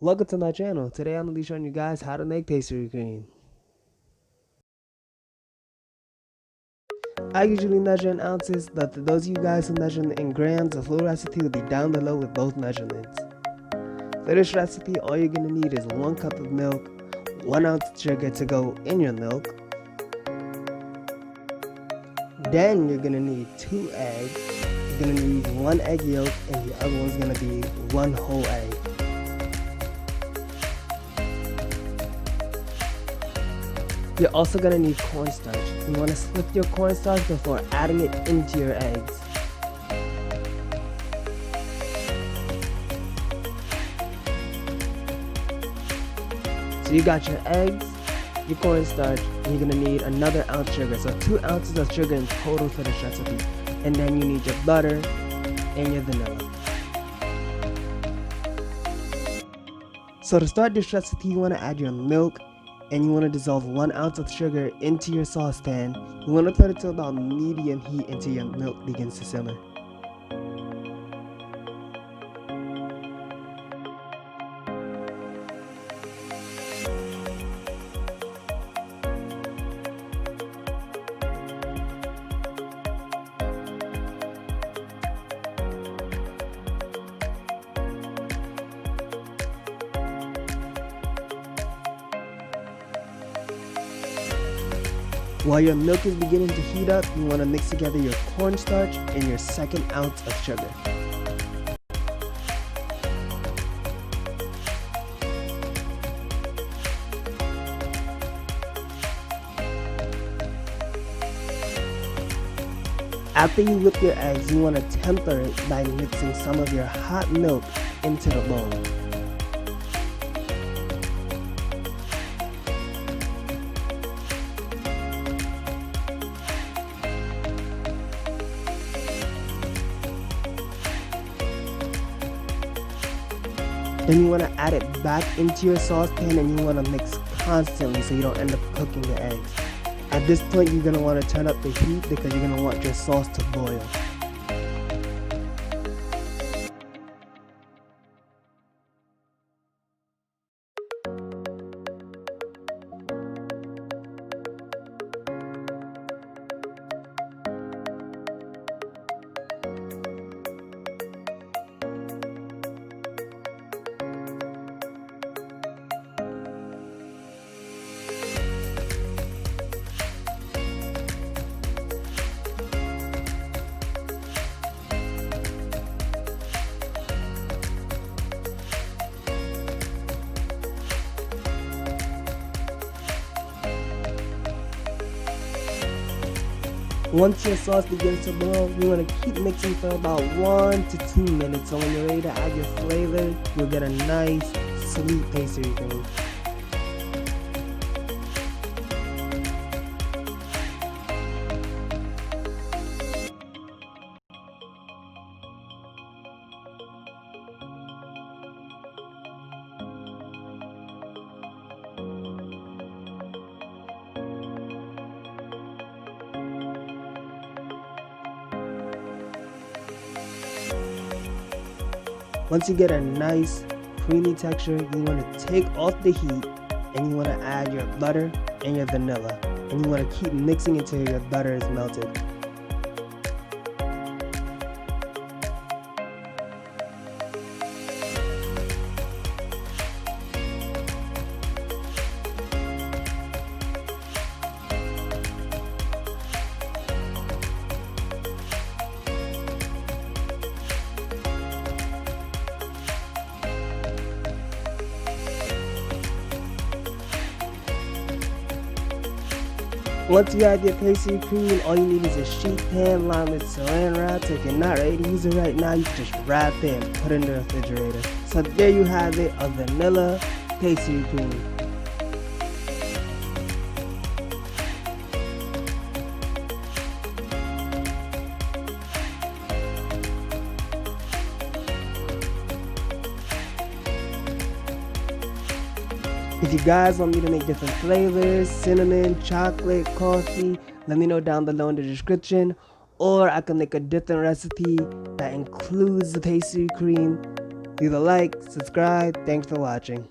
Welcome to my channel. Today I'm going to be showing you guys how to make pastry cream. I usually measure in ounces, but for those of you guys who measure in grams, the full recipe will be down below with both measurements. For this recipe, all you're going to need is 1 cup of milk, 1 ounce of sugar to go in your milk. Then you're going to need 2 eggs. You're going to need 1 egg yolk, and the other one's going to be 1 whole egg. You're also going to need cornstarch. You want to sift your cornstarch before adding it into your eggs. So you got your eggs, your cornstarch, and you're going to need another ounce sugar. So 2 ounces of sugar in total for this recipe. And then you need your butter and your vanilla. So to start this recipe, you want to add your milk, and you want to dissolve 1 ounce of sugar into your saucepan. You want to put it to about medium heat until your milk begins to simmer. While your milk is beginning to heat up, you want to mix together your cornstarch and your 2nd ounce of sugar. After you whip your eggs, you want to temper it by mixing some of your hot milk into the bowl. Then you want to add it back into your saucepan, and you want to mix constantly so you don't end up cooking the eggs. At this point, you're going to want to turn up the heat because you're going to want your sauce to boil. Once your sauce begins to boil, you want to keep mixing for about 1 to 2 minutes. So when you're ready to add your flavor, you'll get a nice, sweet pastry cream. Once you get a nice creamy texture, you want to take off the heat, and you want to add your butter and your vanilla, and you want to keep mixing until your butter is melted. Once you have your pastry cream, all you need is a sheet pan lined with saran wrap. So if you're not ready to use it right now, you can just wrap it and put it in the refrigerator. So there you have it, a vanilla pastry cream. If you guys want me to make different flavors, cinnamon, chocolate, coffee, let me know down below in the description. Or I can make a different recipe that includes the pastry cream. Leave a like, subscribe, thanks for watching.